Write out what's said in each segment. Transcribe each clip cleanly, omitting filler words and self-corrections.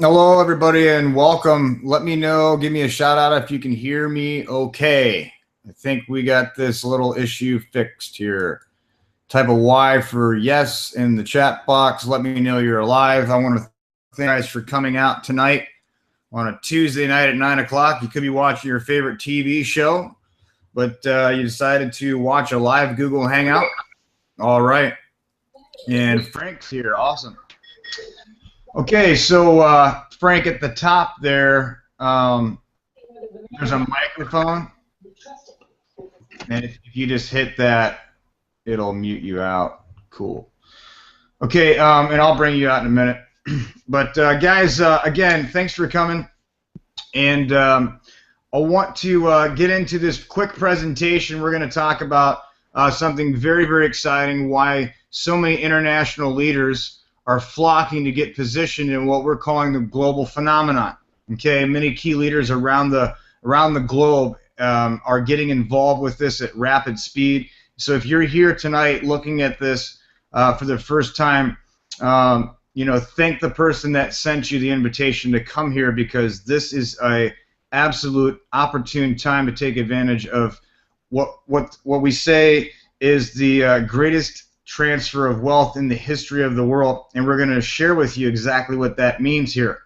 Hello, everybody, and welcome. Let me know, give me a shout out if you can hear me okay. I think we got this little issue fixed here. Type a Y for yes in the chat box. Let me know you're alive. I want to thank you guys for coming out tonight on a Tuesday night at 9 o'clock. You could be watching your favorite TV show, but you decided to watch a live Google Hangout. All right. And Frank's here. Awesome. Okay, so Frank, at the top there, there's a microphone, and if you just hit that, it'll mute you out. Cool. Okay, and I'll bring you out in a minute. But guys, again, thanks for coming, and I want to get into this quick presentation. We're going to talk about something very, very exciting, why so many international leaders are flocking to get positioned in what we're calling the global phenomenon. Okay, many key leaders around the globe are getting involved with this at rapid speed. So if you're here tonight looking at this for the first time, thank the person that sent you the invitation to come here, because this is a absolute opportune time to take advantage of what we say is the greatest transfer of wealth in the history of the world, and we're going to share with you exactly what that means here.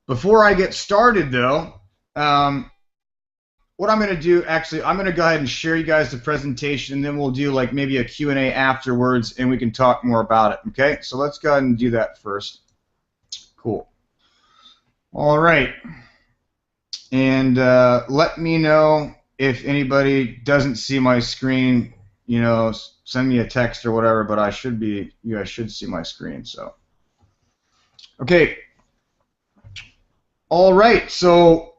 Before I get started, though, what I'm going to do, actually, I'm going to go ahead and share you guys the presentation, and then we'll do like maybe a Q&A afterwards, and we can talk more about it. Okay, so let's go ahead and do that first. Cool. All right, and let me know if anybody doesn't see my screen. Send me a text or whatever, but you guys should see my screen. So, okay. All right, so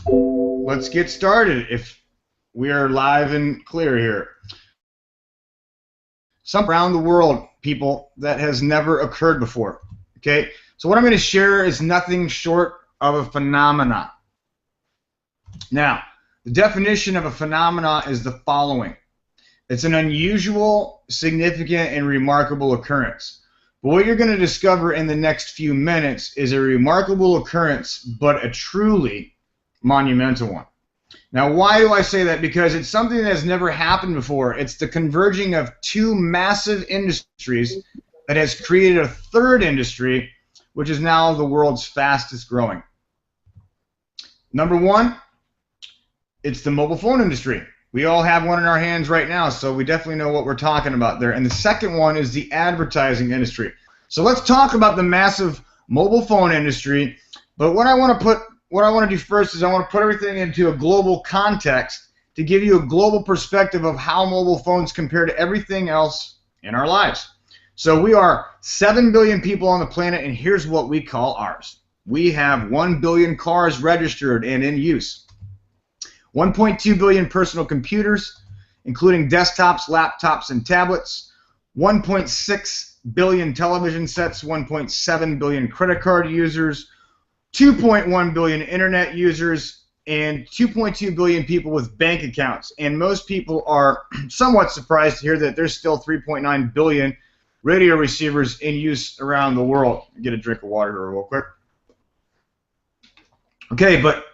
let's get started. If we are live and clear here. Some around the world, people, that has never occurred before. Okay, so what I'm going to share is nothing short of a phenomenon. Now, the definition of a phenomenon is the following. It's an unusual, significant, and remarkable occurrence. But what you're going to discover in the next few minutes is a remarkable occurrence, but a truly monumental one. Now, why do I say that? Because it's something that has never happened before. It's the converging of two massive industries that has created a third industry, which is now the world's fastest growing. Number one, it's the mobile phone industry. We all have one in our hands right now, so we definitely know what we're talking about there. And the second one is the advertising industry. So let's talk about the massive mobile phone industry. But what I want to do first is I want to put everything into a global context to give you a global perspective of how mobile phones compare to everything else in our lives. So we are 7 billion people on the planet, and here's what we call ours. We have 1 billion cars registered and in use. 1.2 billion personal computers, including desktops, laptops, and tablets, 1.6 billion television sets, 1.7 billion credit card users, 2.1 billion internet users, and 2.2 billion people with bank accounts. And most people are somewhat surprised to hear that there's still 3.9 billion radio receivers in use around the world. Get a drink of water here real quick. Okay, but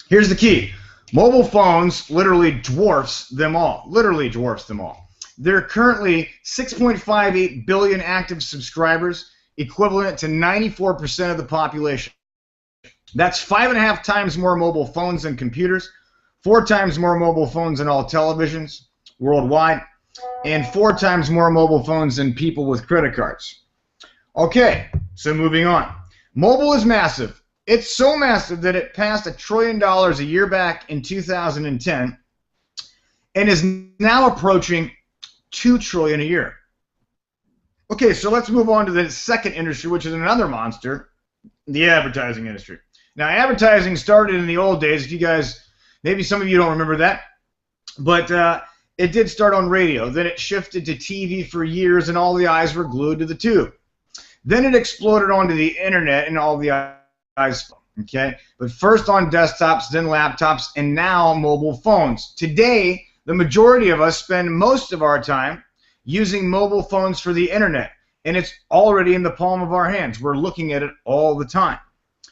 here's the key. Mobile phones literally dwarfs them all. Literally dwarfs them all. There are currently 6.58 billion active subscribers, equivalent to 94% of the population. That's 5.5 times more mobile phones than computers, 4 times more mobile phones than all televisions worldwide, and 4 times more mobile phones than people with credit cards. Okay, so moving on. Mobile is massive. It's so massive that it passed $1 trillion a year back in 2010 and is now approaching $2 trillion a year. Okay, so let's move on to the second industry, which is another monster, the advertising industry. Now, advertising started in the old days. If you guys, maybe some of you don't remember that, but it did start on radio. Then it shifted to TV for years, and all the eyes were glued to the tube. Then it exploded onto the internet, and all the eyes, okay? But first on desktops, then laptops, and now mobile phones. Today, the majority of us spend most of our time using mobile phones for the internet. and it's already in the palm of our hands. We're looking at it all the time.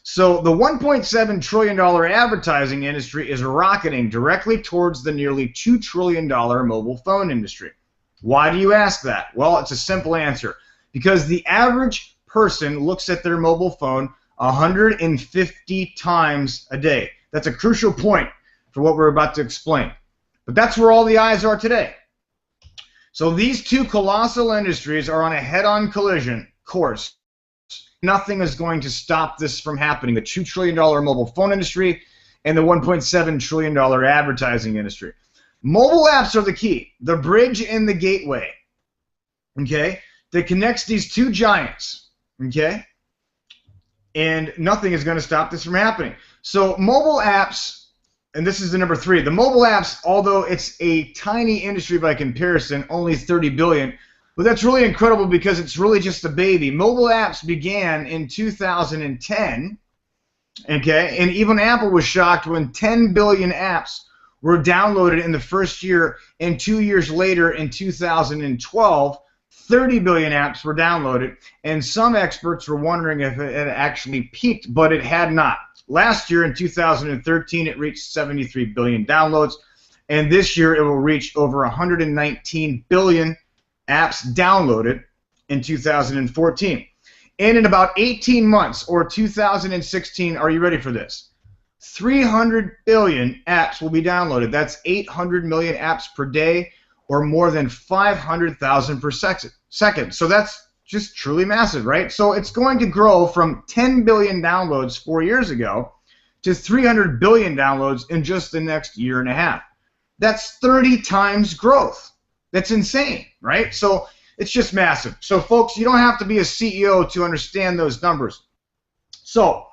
So the $1.7 trillion advertising industry is rocketing directly towards the nearly $2 trillion mobile phone industry. Why do you ask that? Well, it's a simple answer. Because the average person looks at their mobile phone 150 times a day. That's a crucial point for what we're about to explain. But that's where all the eyes are today. So these two colossal industries are on a head-on collision course. Nothing is going to stop this from happening. The $2 trillion mobile phone industry and the $1.7 trillion advertising industry. Mobile apps are the key, the bridge and the gateway, okay, that connects these two giants, okay? And nothing is going to stop this from happening. So mobile apps, and this is the number 3, the mobile apps, although it's a tiny industry by comparison, only 30 billion, but that's really incredible because it's really just a baby. Mobile apps began in 2010, okay, and even Apple was shocked when 10 billion apps were downloaded in the first year, and 2 years later in 2012, 30 billion apps were downloaded, and some experts were wondering if it had actually peaked, but it had not. Last year in 2013, it reached 73 billion downloads, and this year it will reach over 119 billion apps downloaded in 2014. And in about 18 months, or 2016, are you ready for this? 300 billion apps will be downloaded. That's 800 million apps per day, or more than 500,000 per second. So that's just truly massive, right? So it's going to grow from 10 billion downloads 4 years ago to 300 billion downloads in just the next year and a half. That's 30 times growth. That's insane, right? So it's just massive. So folks, you don't have to be a CEO to understand those numbers. So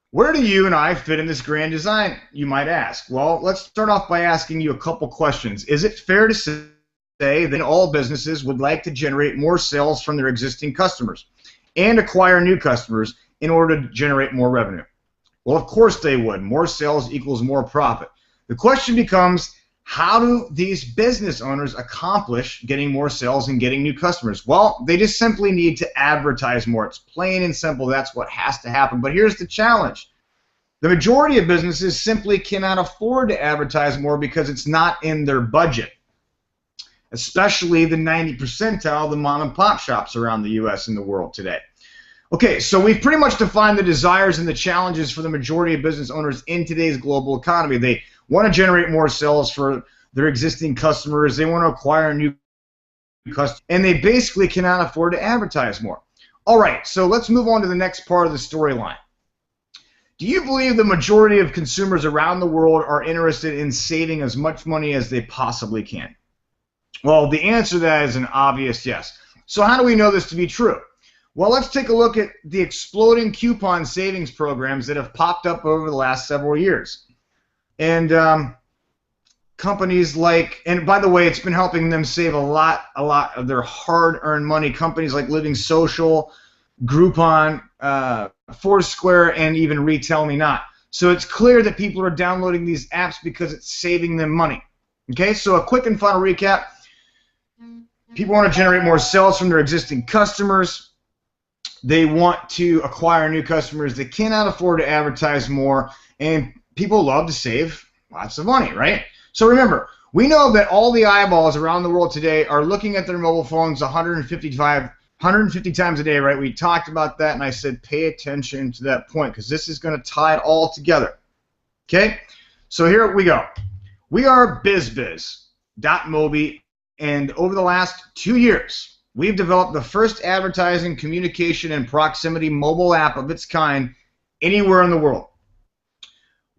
where do you and I fit in this grand design, you might ask? Well, let's start off by asking you a couple questions. Is it fair to say that all businesses would like to generate more sales from their existing customers and acquire new customers in order to generate more revenue? Well, of course they would. More sales equals more profit. The question becomes, how do these business owners accomplish getting more sales and getting new customers? Well, they just simply need to advertise more. It's plain and simple. That's what has to happen. But here's the challenge. The majority of businesses simply cannot afford to advertise more because it's not in their budget, especially the 90th percentile of the mom and pop shops around the U.S. and the world today. Okay, so we've pretty much defined the desires and the challenges for the majority of business owners in today's global economy. They want to generate more sales for their existing customers. They want to acquire new customers, and they basically cannot afford to advertise more. All right, so let's move on to the next part of the storyline. Do you believe the majority of consumers around the world are interested in saving as much money as they possibly can? Well, the answer to that is an obvious yes. So how do we know this to be true? Well, let's take a look at the exploding coupon savings programs that have popped up over the last several years. And companies like, and by the way, it's been helping them save a lot of their hard-earned money. Companies like Living Social, Groupon, Foursquare, and even RetailMeNot. So it's clear that people are downloading these apps because it's saving them money. Okay, so a quick and final recap. People want to generate more sales from their existing customers. They want to acquire new customers. They cannot afford to advertise more, and people love to save lots of money, right? So remember, we know that all the eyeballs around the world today are looking at their mobile phones 150 times a day, right? We talked about that, and I said pay attention to that point because this is going to tie it all together. Okay? So here we go. We are Bizbiz.mobi, and over the last 2 years, we've developed the first advertising, communication, and proximity mobile app of its kind anywhere in the world.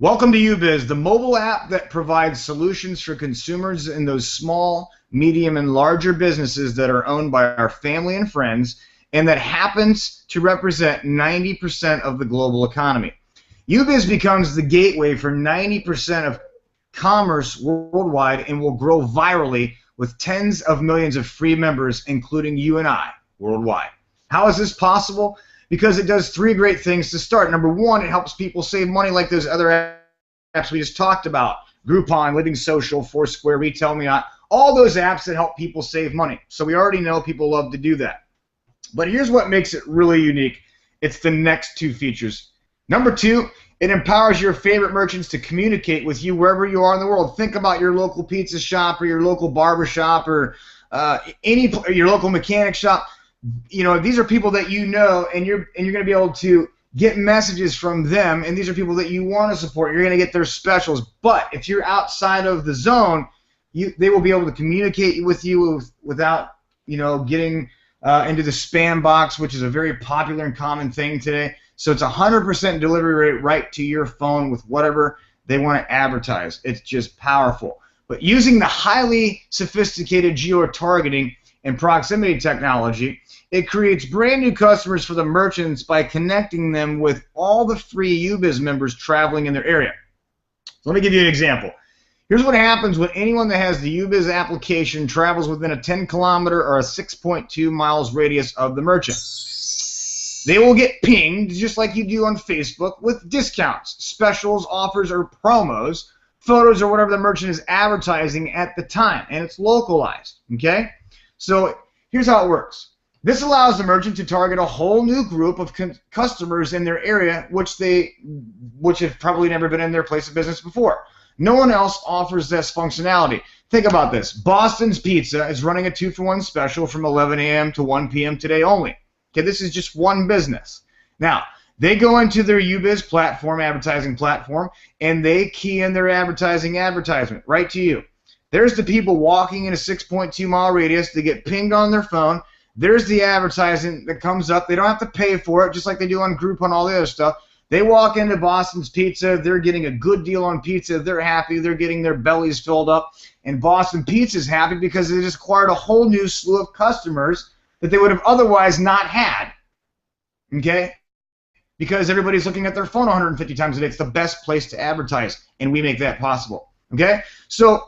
Welcome to UBiz, the mobile app that provides solutions for consumers in those small, medium, and larger businesses that are owned by our family and friends, and that happens to represent 90% of the global economy. UBiz becomes the gateway for 90% of commerce worldwide and will grow virally with tens of millions of free members, including you and I, worldwide. How is this possible? Because it does 3 great things to start. Number 1, it helps people save money like those other apps we just talked about. Groupon, Living Social, Foursquare, RetailMeNot, all those apps that help people save money. So we already know people love to do that. But here's what makes it really unique. It's the next two features. Number two, it empowers your favorite merchants to communicate with you wherever you are in the world. Think about your local pizza shop or your local barber shop or your local mechanic shop. You know, these are people that you know, and you're going to be able to get messages from them, and these are people that you want to support. You're going to get their specials. But if you're outside of the zone, they will be able to communicate with you without, you know, getting into the spam box, which is a very popular and common thing today. So it's 100% delivery rate right to your phone with whatever they want to advertise. It's just powerful. But using the highly sophisticated geo-targeting and proximity technology, it creates brand new customers for the merchants by connecting them with all the free UBiz members traveling in their area. So let me give you an example. Here's what happens when anyone that has the UBiz application travels within a 10-kilometer or a 6.2 miles radius of the merchant. They will get pinged, just like you do on Facebook, with discounts, specials, offers, or promos, photos, or whatever the merchant is advertising at the time, and it's localized, okay? So here's how it works. This allows the merchant to target a whole new group of customers in their area, which have probably never been in their place of business before. No one else offers this functionality. Think about this. Boston's Pizza is running a 2-for-1 special from 11 a.m. to 1 p.m. today only. Okay, this is just one business. Now, they go into their UBiz platform, advertising platform, and they key in their advertisement right to you. There's the people walking in a 6.2 mile radius. They get pinged on their phone. There's the advertising that comes up. They don't have to pay for it, just like they do on Groupon and all the other stuff. They walk into Boston's Pizza. They're getting a good deal on pizza. They're happy. They're getting their bellies filled up. And Boston Pizza's happy because they just acquired a whole new slew of customers that they would have otherwise not had. Okay? Because everybody's looking at their phone 150 times a day. It's the best place to advertise, and we make that possible. Okay? So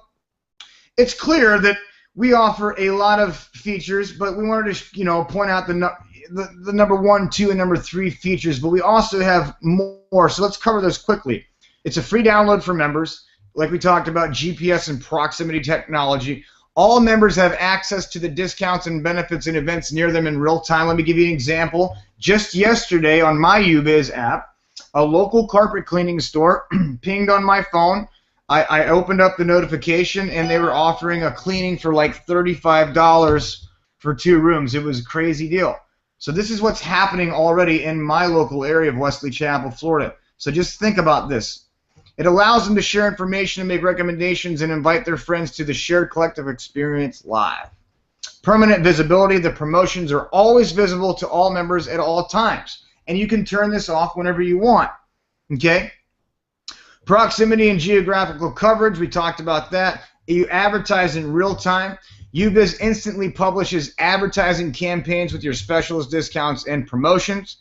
it's clear that we offer a lot of features, but we wanted to, you know, point out the number 1, 2, and number 3 features, but we also have more. So let's cover those quickly. It's a free download for members. Like we talked about, GPS and proximity technology. All members have access to the discounts and benefits and events near them in real time. Let me give you an example. Just yesterday on my UBiz app, a local carpet cleaning store pinged on my phone. I opened up the notification, and they were offering a cleaning for like $35 for 2 rooms. It was a crazy deal. So this is what's happening already in my local area of Wesley Chapel, Florida. So just think about this. It allows them to share information and make recommendations and invite their friends to the shared collective experience live. Permanent visibility. The promotions are always visible to all members at all times. And you can turn this off whenever you want. Okay? Proximity and geographical coverage. We talked about that. You advertise in real time. UBiz instantly publishes advertising campaigns with your specials, discounts, and promotions.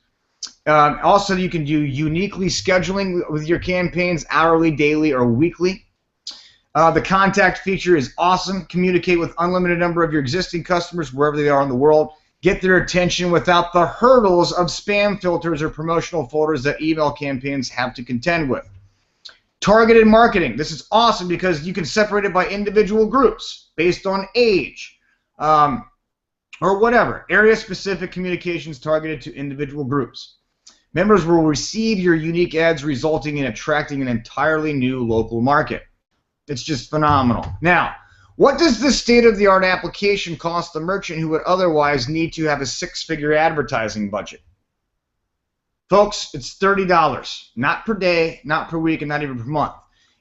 Also, you can do uniquely scheduling with your campaigns, hourly, daily, or weekly. The contact feature is awesome. Communicate with unlimited number of your existing customers wherever they are in the world. Get their attention without the hurdles of spam filters or promotional folders that email campaigns have to contend with. Targeted marketing. This is awesome because you can separate it by individual groups based on age or whatever. Area-specific communications targeted to individual groups. Members will receive your unique ads, resulting in attracting an entirely new local market. It's just phenomenal. Now, what does this state-of-the-art application cost the merchant who would otherwise need to have a 6-figure advertising budget? Folks, it's $30, not per day, not per week, and not even per month.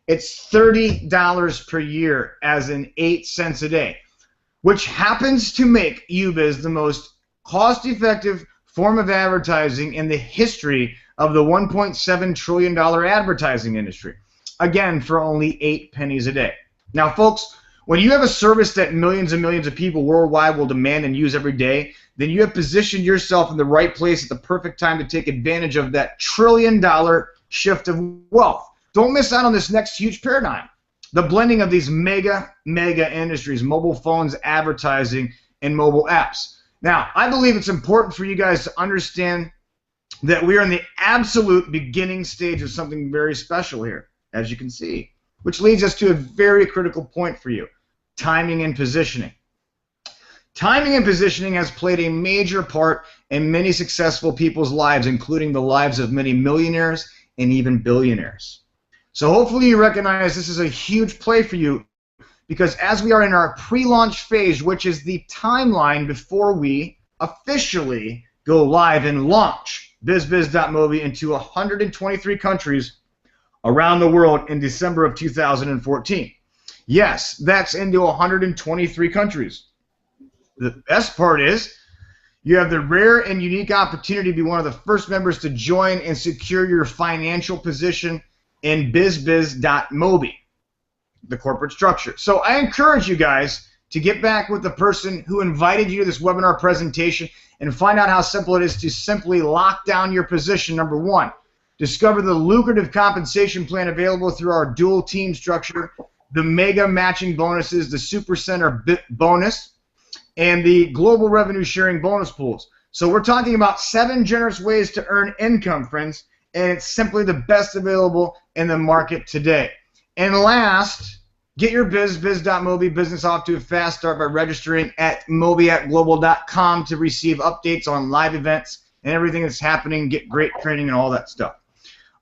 It's $30 per year, as in 8 cents a day, which happens to make UBiz the most cost-effective form of advertising in the history of the $1.7 trillion advertising industry. Again, for only 8 pennies a day. Now, folks, when you have a service that millions and millions of people worldwide will demand and use every day, then you have positioned yourself in the right place at the perfect time to take advantage of that trillion-dollar shift of wealth. Don't miss out on this next huge paradigm. The blending of these mega industries, mobile phones, advertising, and mobile apps. Now, I believe it's important for you guys to understand that we are in the absolute beginning stage of something very special here, as you can see, which leads us to a very critical point for you, timing and positioning. Timing and positioning has played a major part in many successful people's lives, including the lives of many millionaires and even billionaires. So hopefully you recognize this is a huge play for you, because as we are in our pre-launch phase, which is the timeline before we officially go live and launch Bizbiz.mobi into 123 countries around the world in December of 2014. Yes, that's into 123 countries. The best part is you have the rare and unique opportunity to be one of the first members to join and secure your financial position in Bizbiz.mobi, the corporate structure. So I encourage you guys to get back with the person who invited you to this webinar presentation and find out how simple it is to simply lock down your position. Number one, discover the lucrative compensation plan available through our dual team structure, the mega matching bonuses, the Super Center bonus, and the global revenue sharing bonus pools. So we're talking about 7 generous ways to earn income, friends, and it's simply the best available in the market today. And last, get your Bizbiz.mobi business off to a fast start by registering at mobiatglobal.com to receive updates on live events and everything that's happening, get great training and all that stuff.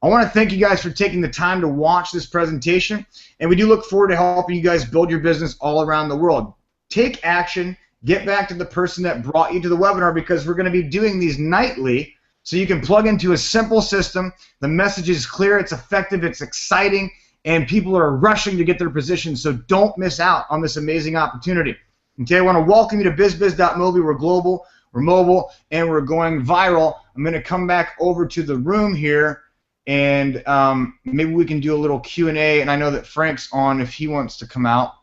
I want to thank you guys for taking the time to watch this presentation, and we do look forward to helping you guys build your business all around the world. Take action, get back to the person that brought you to the webinar, because we're going to be doing these nightly so you can plug into a simple system. The message is clear, it's effective, it's exciting, and people are rushing to get their positions, so don't miss out on this amazing opportunity. Okay, I want to welcome you to Bizbiz.mobi. We're global, we're mobile, and we're going viral. I'm going to come back over to the room here, and maybe we can do a little Q&A, and I know that Frank's on if he wants to come out.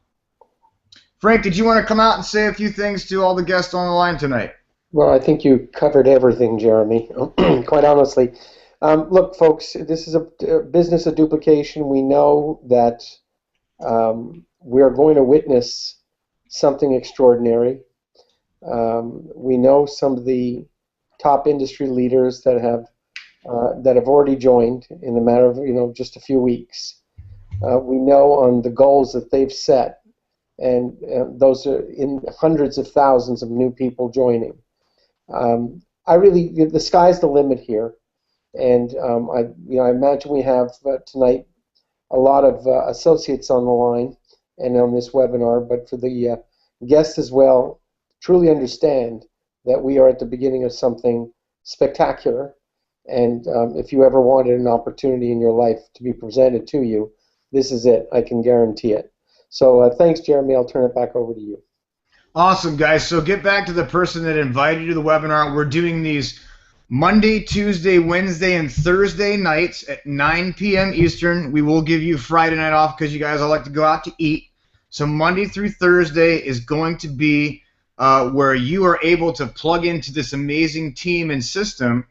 Frank, did you want to come out and say a few things to all the guests on the line tonight? Well, I think you covered everything, Jeremy, quite honestly. Look, folks, this is a business of duplication. We know that we are going to witness something extraordinary. We know some of the top industry leaders that have already joined in a matter of just a few weeks. We know on the goals that they've set, and those are in hundreds of thousands of new people joining. The sky's the limit here. And I imagine we have tonight a lot of associates on the line and on this webinar, but for the guests as well, truly understand that we are at the beginning of something spectacular. And if you ever wanted an opportunity in your life to be presented to you, this is it. I can guarantee it. So thanks, Jeremy. I'll turn it back over to you. Awesome, guys. So get back to the person that invited you to the webinar. We're doing these Monday, Tuesday, Wednesday, and Thursday nights at 9 p.m. Eastern. We will give you Friday night off because you guys all like to go out to eat. So Monday through Thursday is going to be where you are able to plug into this amazing team and system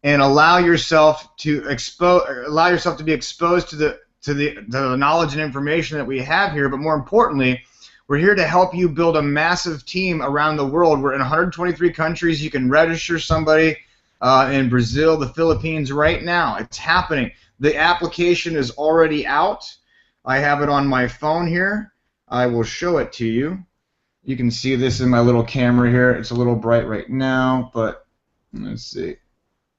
and allow yourself to be exposed to the knowledge and information that we have here. But more importantly, we're here to help you build a massive team around the world. We're in 123 countries. You can register somebody in Brazil, the Philippines right now. It's happening. The application is already out. I have it on my phone here. I will show it to you. You can see this in my little camera here. It's a little bright right now, but let's see.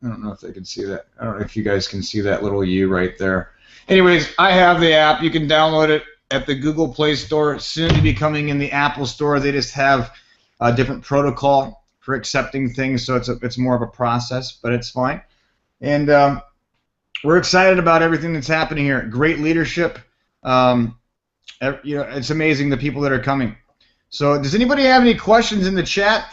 I don't know if they can see that. I don't know if you guys can see that little U right there. Anyways, I have the app. You can download it at the Google Play Store, soon to be coming in the Apple Store. They just have a different protocol for accepting things, so it's more of a process, but it's fine. And we're excited about everything that's happening here. Great leadership. It's amazing the people that are coming. So does anybody have any questions in the chat?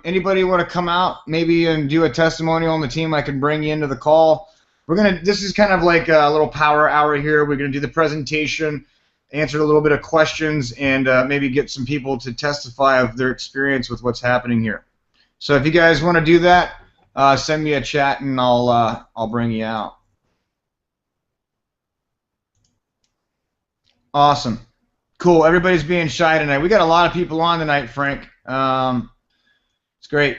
Anybody want to come out maybe and do a testimonial on the team? I can bring you into the call. This is kind of like a little power hour here. We're gonna do the presentation, answer a little bit of questions, and maybe get some people to testify of their experience with what's happening here. So if you guys want to do that, send me a chat and I'll bring you out. Awesome. Cool. Everybody's being shy tonight. We got a lot of people on tonight, Frank. It's great.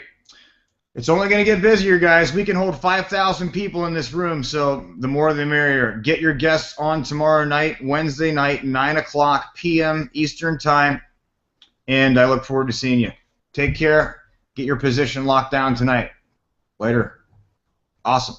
It's only going to get busier, guys. We can hold 5,000 people in this room, so the more the merrier. Get your guests on tomorrow night, Wednesday night, 9 o'clock p.m. Eastern Time, and I look forward to seeing you. Take care. Get your position locked down tonight. Later. Awesome.